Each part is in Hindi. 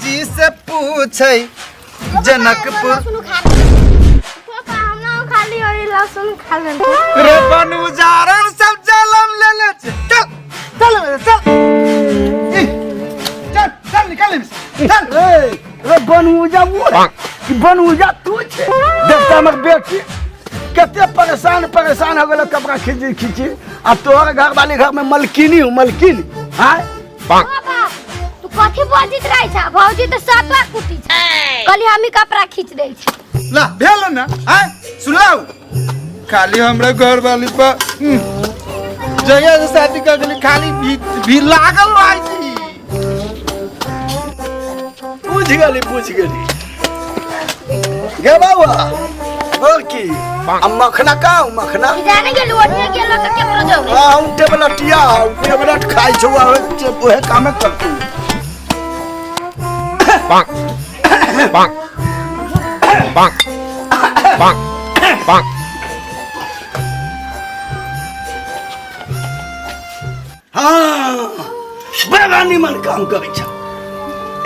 जी से पूछे जनकपुर रे बनुजारन सब जलम ले ले चल चल चल चल चल निकल चल रे बनूजा वो कि बनूजा तू छे देखता हमर बेटी कते परेशान हो गेल कपड़ा खींची आ तोहर घर वाली घर में मलकिनी हां तू कथि बोलत रही छ भौजी तो सातवा कुटी छ कली हमी कपड़ा खींच दे छ ला भेल ना हां सुनाओ खाली हमरा घर वाली पर जगह से शादी कर के खाली भी लागल रही थी पूछ गेली गे बाबा बोल की मखना का मखना जाने के लोटिया गेलो त केकरो जाऊ हां टेबलटिया टेबलट खाइ छौ ओहे काम करतू Bonk. Bonk. Bonk. Bonk. Bonk. हाँ बड़ा निमन काम करे छ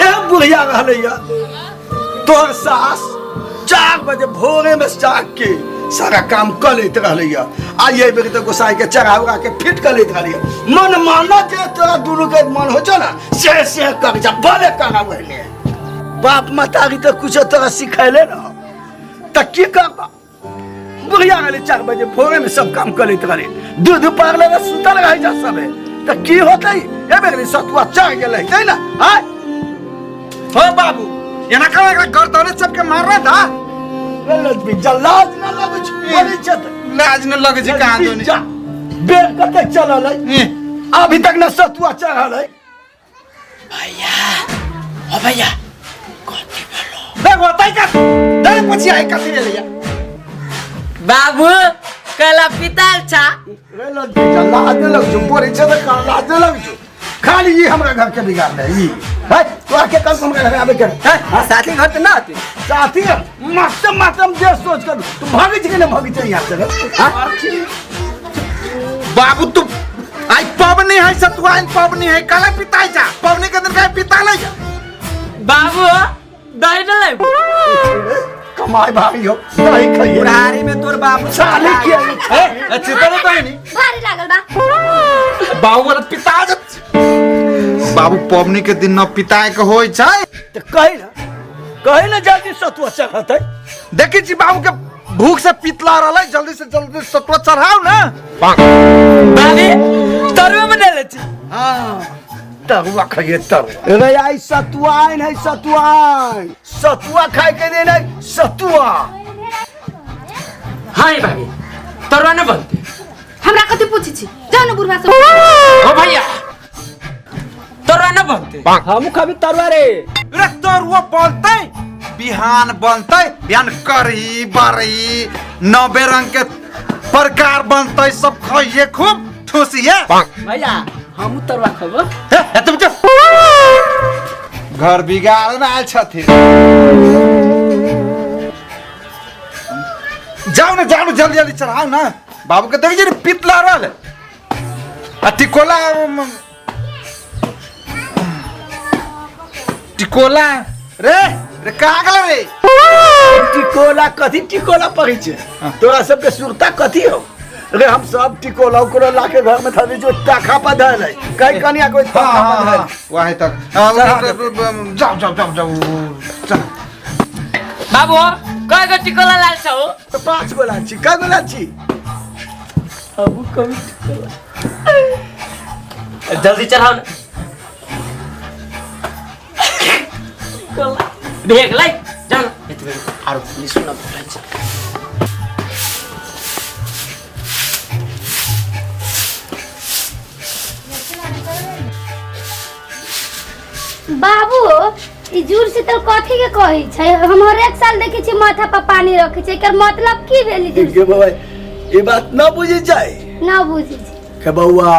ए बुढ़िया रहलैया तोहर सास 4 बजे भोरे में जाग के सारा काम कर लेते रहलैया आ ये बेर तो गोसाई के चढ़ावरा के फिट कर लेते रहलैया मन माना जे तोरा दुनु के मन हो छ ना से कर जा भले करा वहले बाप मतारी तो कुछ तोरा सिखैले न त की करबा बुढ़िया रहले 4 बजे भोरे में सब काम कर लेते रहले दूध पारले में सुतल रह जा सबे त की होतै ए बेर सतुआ चढ़ गेलै तै ना हां हो बाबू एना का गर्दने सबके मार रहा था लाज न लगे छ बोलै छ लाज न लगे छ कहां दोनी बेर कते चलल है अभी तक न सतुआ चढ़ल है भैया ओ भैया कथि बोलो बे होतै का दरे पछि आइ कथि ले लिया बाबू कला पिताल छा रे लाज लग जो बोलै छ त लाज लग जो खाली ये हमरा घर के बिगाड़ ले ई है तो आके कल हमरा घर आबे कर साथी घर त ना आती साथी मातम जे सोच कर तू भागी छ कि न भागी छ यहां से हां बाबू तू आई पवनी है सतुआइन पवनी है काला पिताई जा पवनी के दिन का पिता ले जा बाबू दही न ले कमाई भाई हो नहीं खाइए बुढ़ारी में तोर बाबू साले किया ए अच्छे तरह तो नहीं भारी लागल बा बाबू वाला पिता बाबू पवनी के दिन न पिताए के होय छै त कहि ना जल्दी सतुआ चढ़तै देखि छी बाबू के भूख से पितला रहलै जल्दी से जल्दी सतुआ चढ़ाओ ना बाबी तरुआ में डाले छी हां तरुआ खाइए तरुआ रे आई सतुआइन है सतुआ खाए के दिन है सतुआ हां बाबी तरुआ न बनते हमरा कथि पूछि छी जाउ न बुढ़वा सब ओ भैया तरुआ न बनते हमू खाबी तरुआ रे तरुआ बनतै बिहान बनतै बिहान करी बरई 90 रंग के प्रकार बनतै सब खाइए खूब ठुसिए भैया हमू तरुआ खबो तुम जो घर बिगाड़ में आयल छथिन जाओ ना जल्दी चढ़ाओ ना बाबू के देखिए पितला रहल टिकोला रे का गेल रे टिकोला कथी टिकोला पड़ी छे तोरा सबके सुरता कथी हो रे हम सब टिकोला को लाके घर में धरे जो टाखा पर धल है कई कनिया कोई टाखा पर धल वही तक जाओ चल बाबू कय गो टिकोला लाल छौ तो 5 गो लाची कय गो लाची अब कम जल्दी चढ़ाओ ना देख लाई जाओ एतबे आरो पुलिस सुना बोलै छै बाबू ई जुड़ से तो कथि के कहै छै हम हर एक साल देखै छी माथा पर पानी रखै छै एकर मतलब की भेली जुड़ के बाबा ई बात न बुझी जाय ना बुझी के बौआ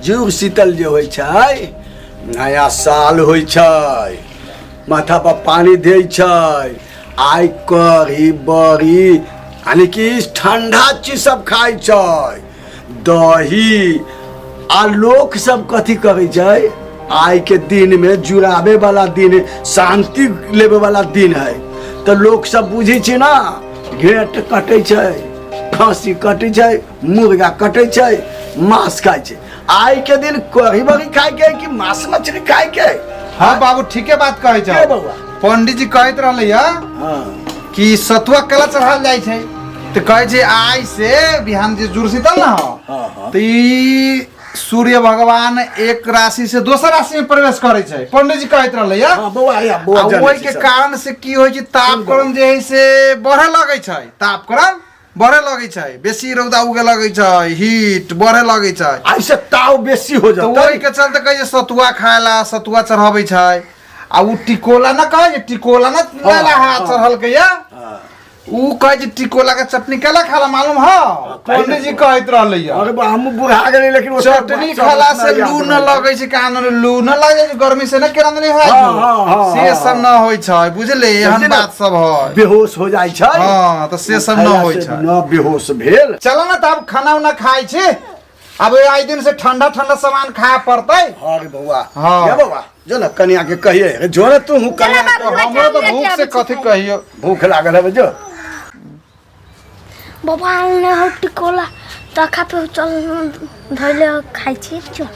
जुड़ शीतल जे होय छै नया साल होय छै माथा पर पानी दे छै आइ करी बड़ी यानी कि ठंडा चीज सब खाय छै दही आ लोक सब कथी करे छै आई के दिन में जुड़ावे वाला दिन है, शांति लेवे वाला दिन है। तो लोग सब बुझे छे ना, घेट कटे छे, खसी कटे छे, मुर्गा कटे छे, मांस खाए छे। आई के दिन कढ़ी बड़ी खाए के कि मांस मछली खाए के? हाँ बाबू ठीके बात कहे के छ। बउआ? पंडित जी कहत रहले हाँ कि सतुआ कला चढ़ाल जाय छै, तो कहे छै आई से बिहान जे जुड़शीतल ना हो, हाँ। तो ई सूर्य भगवान एक राशि से दोसर राशि में प्रवेश करे छै, पंडित जी कहत रहले या। हाँ बउआ या बउआ आ जाने ओहि छी के सब। कारण से की होय छै, तापकरण जे है से बढ़े लगे छै, तापकरण बढ़े लगे छै, बेसी रौदा उगे लगे छै, हीट बढ़े लगे छै। ऐसे ताव बेसी हो तो जाता वही के चलते कहे छै सतुआ खाएला, सतुआ चढ़ावे छै। आ उ टिकोला ना कहे छै, टिकोला ना लेला हाथ चढ़ल के या, उ कहे छै टिकोला के चटनी केला खाला मालूम है? पंडित जी कहत रहले या अरे बा हम बुढ़ा गए लेकिन वो चटनी खाला से लू न लगे छै, कान में लू न लगे छै, गर्मी से ना केना नहीं है से सब न होय छै, बुझले? एहन बात सब है, बेहोश हो जाय छै। हां तो से सब न होय छै। न बेहोश भेल। चलो ना तब खाना उना खाई छी, अब आई दिन से ठंडा ठंडा सामान खाए पड़तै। अरे बउआ हाँ। ये बउआ जो ना कन्या के कहिए जो ना तू कन्या चला तो बाबू, हमरो तो भूख से कथी कहियो। भूख लागल है जो बाबा ने हो टिकोला तखा पे चल धइले खाइ छी चल।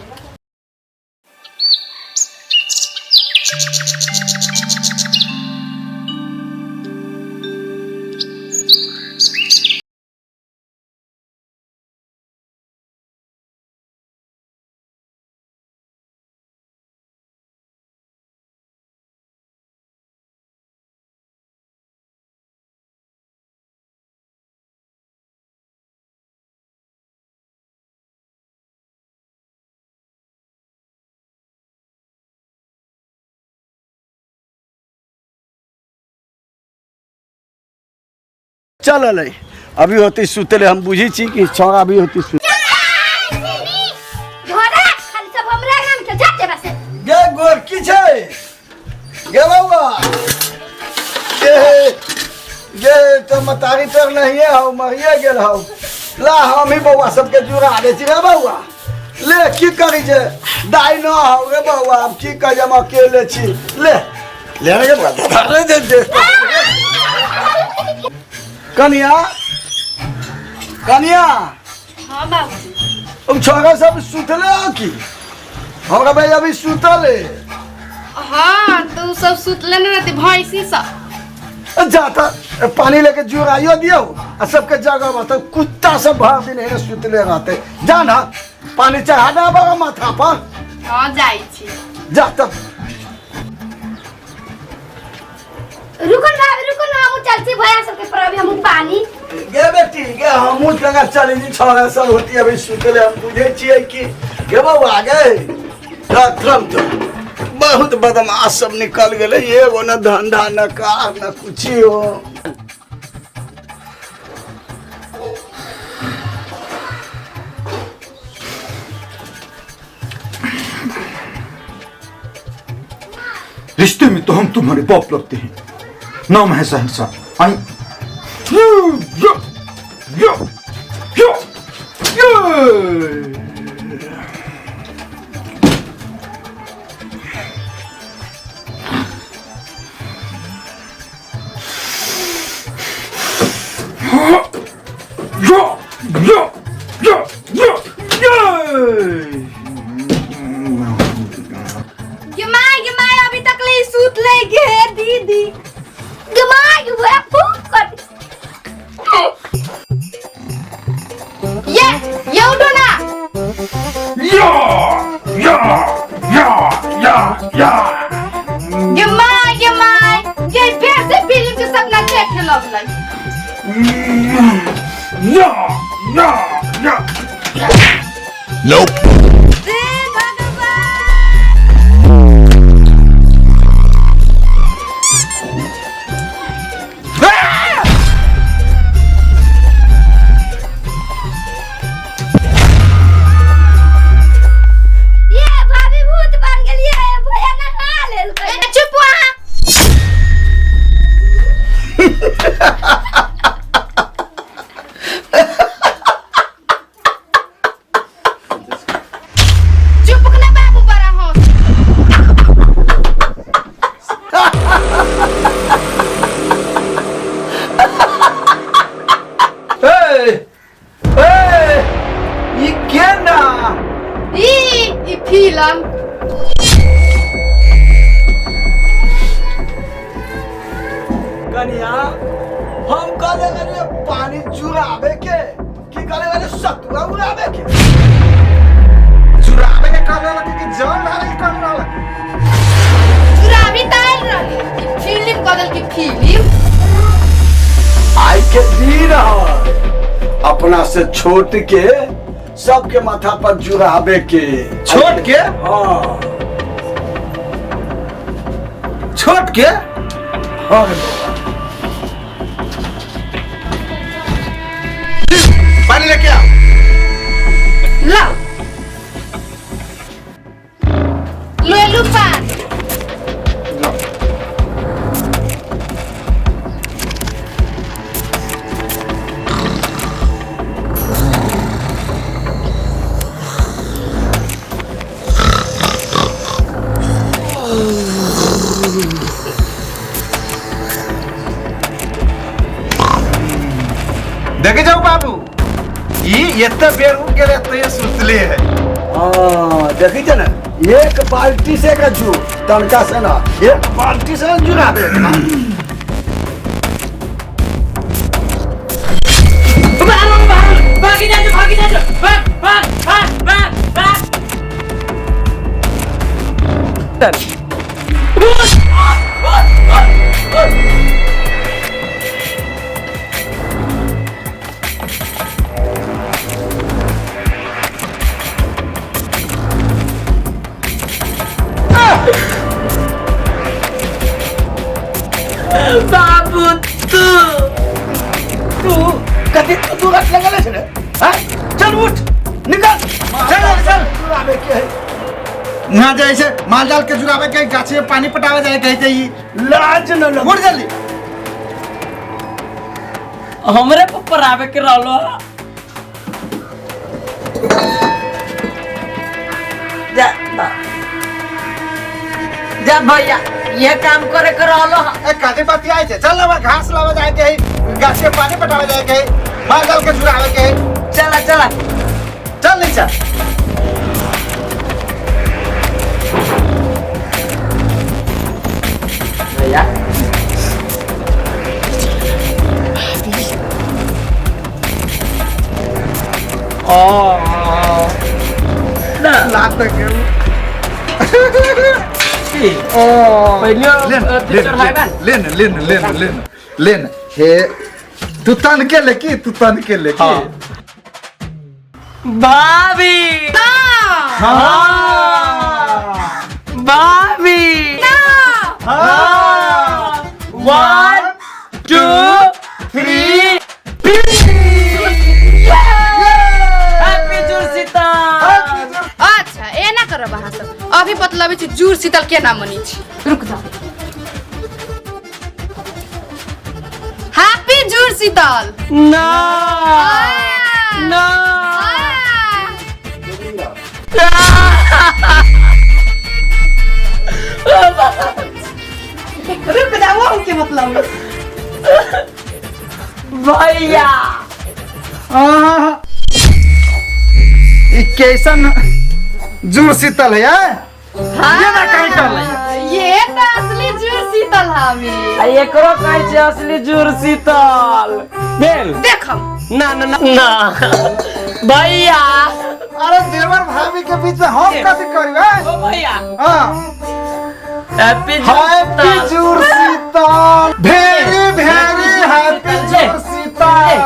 चल ले अभी होती सुतले हम बुझी छी कि छौड़ा अभी होती सुत। घोड़ा खाली सब हमरा नाम के जाते बस। गे गोर की छै गे बउआ गे तो मतारी तर नहीं है हो मरिए गेल हो। ला हम ही बउआ सबके जुड़ा दे छी रे बउआ। ले की करी जे दाई न हो रे बउआ, अब की कर हम अकेले छी। ले ले रे बउआ दे दे कन्या कन्या। हां बाबू तुम छोरा सब सुतले हो की? हमरा भाई अभी सुतले। हाँ तो सब सुतले न रहती भैंसी सब। जाता पानी लेके जुराइयो दियो आ सबके जगह बता कुत्ता सब भर दिन है सुतले रहते। जाना पानी चढ़ा दे बाबा माथा पर। हाँ जाई छी। जाता रुको ना हम चल छी भैया सबके पर अभी हम पानी। गे बेटी गे हमू लगा चली जी छोरा सब होती अभी सुतले हम बुझे छिए कि गे बाबा गे रखम तो बहुत बदमाश सब निकल गए। एगो न धंधा न कार न कुछ हो। रिश्ते में तो हम तुम्हारे बाप लगते हैं, नाम है शहंशाह। आई यो यो यो यो गिमाई अभी तक ले सूत ले गे दीदी। गमाई वो फूक कर। ये उठो ना। गिमाई ये फिर से फिल्म के सपना देखे लगलै। Nope. हे भगवान। ये भाभी भूत बन गेलिए भैया नहा लेल के। चुप वहाँ। चुप ना बाबू बड़ा हो। कनिया हम कहले गए पानी चुरावे के कि कहले गए सतुआ उड़ावे के चुरावे के काम वाला कि जान वाला के काम वाला चुरावी ताल रही फिल्म बदल की फिल्म आई के दी रहा अपना से छोट के सबके माथा पर जुरावे के छोट के हाँ छोट के हाँ पानी लेके आ लाओ लोलू पान देखे जाओ बाबू ये इतना बेर उठ के रहते ये सुतले है हाँ देखी थे ना एक बाल्टी से का जू तनका से ना एक बाल्टी से जुरावे का भागी जा भाग भाग भाग भाग भाग बाबू तू कभी तू रख लगा ले चले हाँ चल उठ निकल चल चल जुरावे के है ना जैसे माल डाल के जुरावे के गाछी में पानी पटावे जाए कहते ही लाज न लग उठ जल्दी हमरे पर आवे के रहलो जा जा भैया ये काम करे के रहलो ए काजे बाती आए थे चल ना घास लावा जाए के गाछी में पानी पटावे जाए के माल डाल के जुरावे के चला चला चल नहीं चल भैया ना लात तक की ओ पहले पिक्चर है बन लेन हे तू तन के लेकी तू तन के लेकी हाँ। भाभी भाभी वन टू थ्री हैप्पी जुर्सीता अच्छा ए ना कर बहा सब अभी बतलावे छी जूर शीतल के नाम मनी छी रुक जा हैप्पी जूर शीतल ना ना रुक जा वो के मतलब भैया ये कैसन जूर शीतल है ये ना कहीं कर ये तो असली जूर शीतल हमी एकरो कहै छै असली जुर्सीतल भेल देखम ना ना ना ना भैया अरे देवर भाभी के बीच में हम कथी करी ओ भैया हां हैप्पी हैप्पी जूर शीतल वेरी वेरी हैप्पी जूर शीतल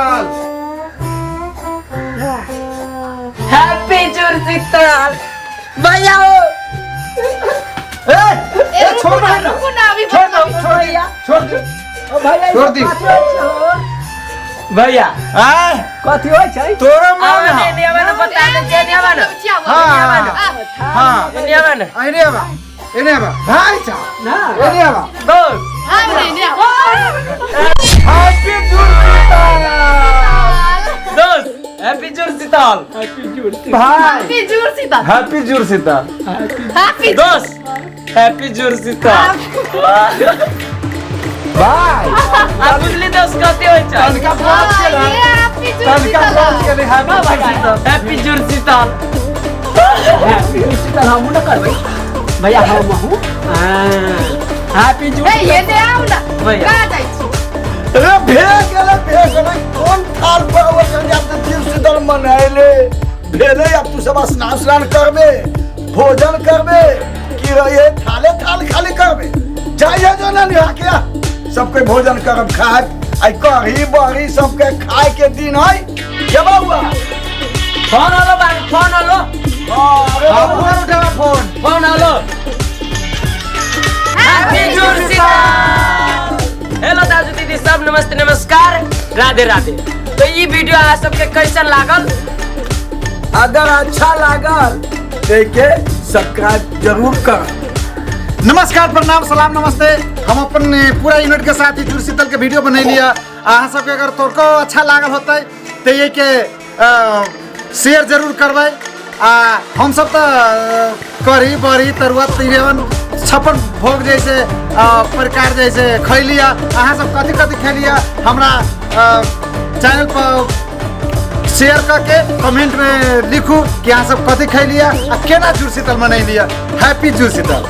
हैप्पी जुर्सीतल भैया ए छोड़ दे ना रुको ना अभी छोड़ दो बतलावे भैया छोड़ दे ओ भैया छोड़ दी भैया आय कथी होय छै तोरा आवे मान ने ने आवे ना बता दे जे ने आवे ना हां ने आवे ना एने बा भाई चा ना एने बा दोस्त हैप्पी जूर शीतल दोस्त हैप्पी जुर्सीतल भाई हैप्पी जूर शीतल हैप्पी जूर शीतल हैप्पी दोस्त हैप्पी जुर्सीतल भाई आ बुझली दोस्त कथि होय छै तनका पहुंच के ना हैप्पी जूर तनका पहुंच के शीतल ले हैप्पी जूर शीतल हैप्पी जुर्सीतल हम न करबै भैया हम हूं हैप्पी ए ये दे आउ ना भैया। का जाइ छी अरे भेग गेले कौन थाल पर वो कर जाते दिल से दल मनाइले भेले अब तू सब स्नान करबे भोजन करबे कि रहे थाले थाल खाली करबे जाइए जो ना निहा के सबके भोजन करब खाए आई कढ़ी बड़ी सबके खाए के दिन है के बाबा फोन आलो बाबू फोन आलो अरे बाबू उठा फोन फोन आलो हैप्पी जुड़ शीतल। हेलो दाजू दीदी सब नमस्ते नमस्कार राधे राधे। तो ये वीडियो आप सबके कैसन लागल? अगर अच्छा लागल देखे सब्सक्राइब जरूर कर। नमस्कार प्रणाम सलाम नमस्ते। हम अपन पूरा यूनिट के साथ ही जुड़ शीतल के वीडियो बना लिया। अहाँ सबके अगर तोरको अच्छा लागल होता तो ये के शेयर जरूर करबै। हम सब तो कढ़ी बड़ी तरुआ तिरेवन छप्पन भोग जैसे प्रकार जैसे खैलिया। अहाँ सब कथी कथी खैलिया हमरा चैनल पर शेयर करके कमेंट में लिखू कि अहाँ सब कथी खैलिया आ केना जुड़ शीतल मनैलिया। हैप्पी जुड़ शीतल।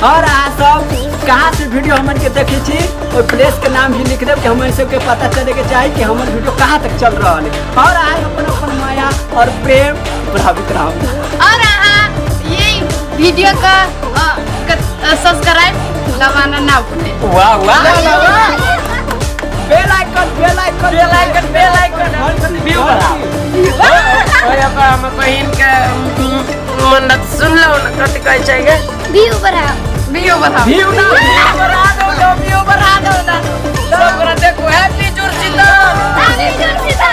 और आप सब कहाँ से वीडियो हमन के देखे छी और प्लेस के नाम भी लिख देव कि हमन सबके पता चले के चाही कि हमन वीडियो कहाँ तक चल रहा है और आज अपन माया और प्रेम बढ़ावित रहा। और ये वीडियो का सब्सक्राइब दबाना ना भूले। वाह वाह बेल आइकन व्यू बढ़ाओ। ओए अब हम बहिन के मन्नत सुन लो ना कथी कहै छै गे व्यू बढ़ाओ वीडियो बढ़ाओ। व्यू ना व्यू बढ़ा दो ना सब देखो हैप्पी जुड़ शीतल। हैप्पी जुड़ शीतल।